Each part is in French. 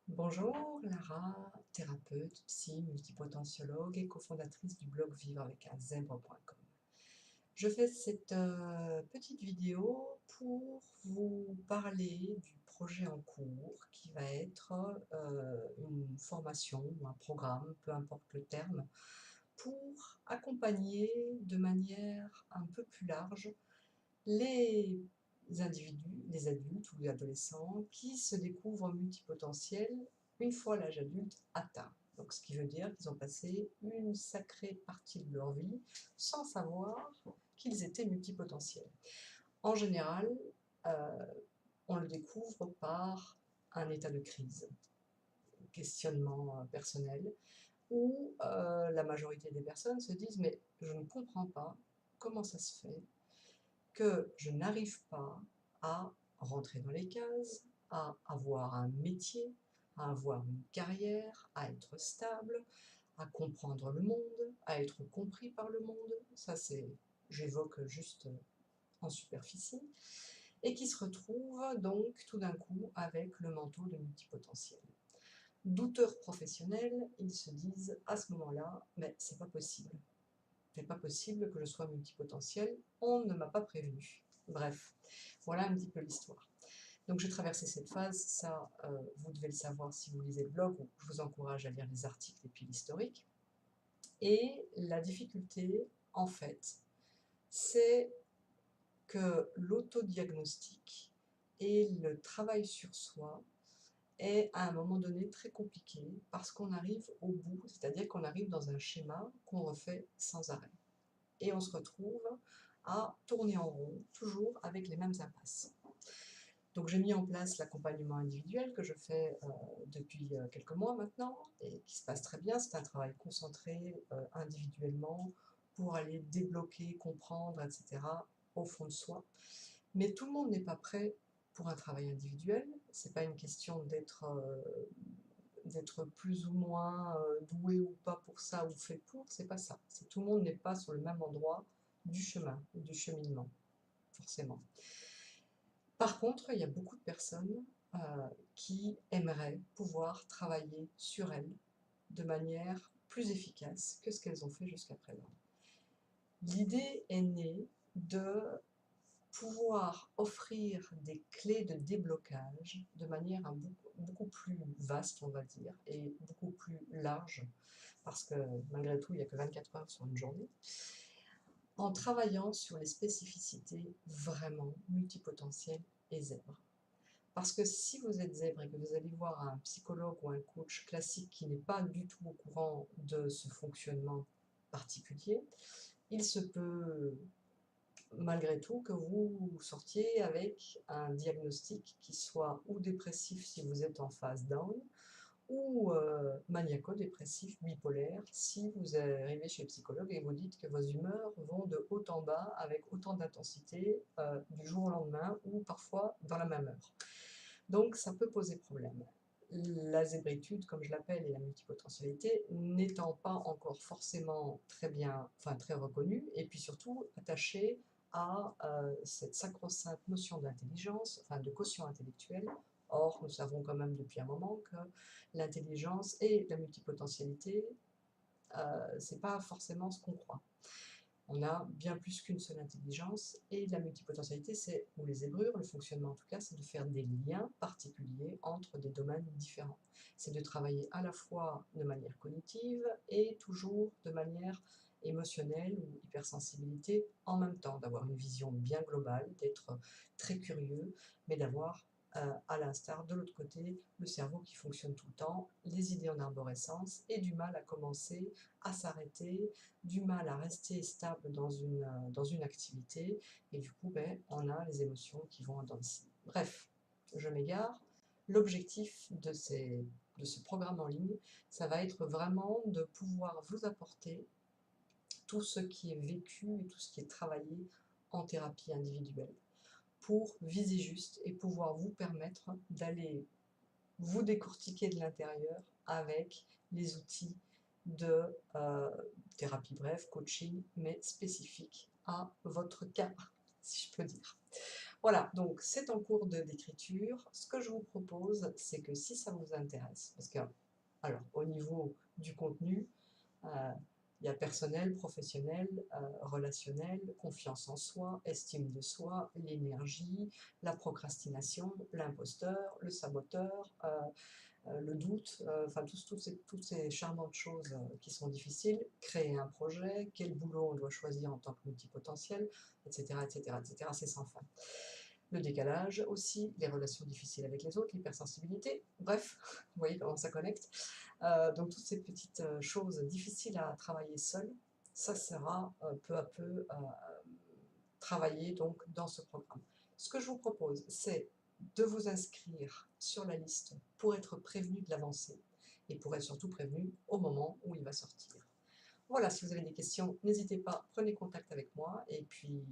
Bonjour, Lara, thérapeute, psy, multipotentiologue et cofondatrice du blog vivre avec un zèbre.com. Je fais cette petite vidéo pour vous parler du projet en cours qui va être une formation ou un programme, peu importe le terme, pour accompagner de manière un peu plus large les individus, les adultes ou les adolescents qui se découvrent multipotentiels une fois l'âge adulte atteint. Donc, ce qui veut dire qu'ils ont passé une sacrée partie de leur vie sans savoir qu'ils étaient multipotentiels. En général, euh, on le découvre par un état de crise, questionnement personnel, où la majorité des personnes se disent « mais je ne comprends pas comment ça se fait que je n'arrive pas à rentrer dans les cases, à avoir un métier, à avoir une carrière, à être stable, à comprendre le monde, à être compris par le monde ». Ça, j'évoque juste en superficie. Et qui se retrouvent donc tout d'un coup avec le manteau de multipotentiel. Douteurs professionnels, ils se disent à ce moment-là, mais c'est pas possible. C'est pas possible que je sois multipotentiel, on ne m'a pas prévenu. Bref, voilà un petit peu l'histoire. Donc j'ai traversé cette phase, ça vous devez le savoir si vous lisez le blog, ou je vous encourage à lire les articles et puis l'historique. Et la difficulté, en fait, c'est que l'autodiagnostic et le travail sur soi est à un moment donné très compliqué parce qu'on arrive au bout, c'est-à-dire qu'on arrive dans un schéma qu'on refait sans arrêt. Et on se retrouve à tourner en rond, toujours avec les mêmes impasses. Donc j'ai mis en place l'accompagnement individuel que je fais depuis quelques mois maintenant et qui se passe très bien. C'est un travail concentré individuellement pour aller débloquer, comprendre, etc. au fond de soi. Mais tout le monde n'est pas prêt pour un travail individuel. C'est pas une question d'être plus ou moins doué ou pas pour ça ou fait pour, c'est pas ça. C'est tout le monde n'est pas sur le même endroit du chemin, du cheminement, forcément. Par contre, il y a beaucoup de personnes qui aimeraient pouvoir travailler sur elles de manière plus efficace que ce qu'elles ont fait jusqu'à présent. L'idée est née de pouvoir offrir des clés de déblocage de manière beaucoup plus vaste, on va dire, et beaucoup plus large, parce que malgré tout, il n'y a que 24 heures sur une journée, en travaillant sur les spécificités vraiment multipotentielles et zèbres. Parce que si vous êtes zèbre et que vous allez voir un psychologue ou un coach classique qui n'est pas du tout au courant de ce fonctionnement particulier, il se peut malgré tout que vous sortiez avec un diagnostic qui soit ou dépressif si vous êtes en phase down, ou maniaco-dépressif bipolaire si vous arrivez chez le psychologue et vous dites que vos humeurs vont de haut en bas avec autant d'intensité du jour au lendemain ou parfois dans la même heure. Donc ça peut poser problème. La zébritude, comme je l'appelle, et la multipotentialité, n'étant pas encore forcément très bien, enfin très reconnue, et puis surtout attachée à cette sacro-sainte notion d'intelligence, enfin de quotient intellectuel. Or, nous savons quand même depuis un moment que l'intelligence et la multipotentialité, c'est pas forcément ce qu'on croit. On a bien plus qu'une seule intelligence, et la multipotentialité, ou les zébrures, le fonctionnement en tout cas, c'est de faire des liens particuliers entre des domaines différents. C'est de travailler à la fois de manière cognitive et toujours de manière émotionnelle ou hypersensibilité en même temps, d'avoir une vision bien globale, d'être très curieux, mais d'avoir à l'instar de l'autre côté, le cerveau qui fonctionne tout le temps, les idées en arborescence et du mal à commencer, à s'arrêter, du mal à rester stable dans une activité, et du coup on a les émotions qui vont en dents de scie. Bref, je m'égare. L'objectif de ce programme en ligne, ça va être vraiment de pouvoir vous apporter tout ce qui est vécu et tout ce qui est travaillé en thérapie individuelle, pour viser juste et pouvoir vous permettre d'aller vous décortiquer de l'intérieur avec les outils de thérapie brève, coaching, mais spécifique à votre cas, si je peux dire. Voilà, donc c'est en cours d'écriture. Ce que je vous propose, c'est que si ça vous intéresse, parce que, alors, au niveau du contenu, euh, il y a personnel, professionnel, relationnel, confiance en soi, estime de soi, l'énergie, la procrastination, l'imposteur, le saboteur, le doute, enfin toutes ces charmantes choses qui sont difficiles, créer un projet, quel boulot on doit choisir en tant que multipotentiel, etc., etc., etc., c'est sans fin. Le décalage aussi, les relations difficiles avec les autres, l'hypersensibilité, bref, vous voyez comment ça connecte. Donc toutes ces petites choses difficiles à travailler seul, ça sera peu à peu travaillé donc dans ce programme. Ce que je vous propose, c'est de vous inscrire sur la liste pour être prévenu de l'avancée et pour être surtout prévenu au moment où il va sortir. Voilà, si vous avez des questions, n'hésitez pas, prenez contact avec moi et puis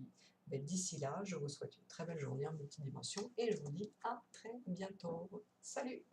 d'ici là, je vous souhaite une très belle journée en multidimension et je vous dis à très bientôt. Salut!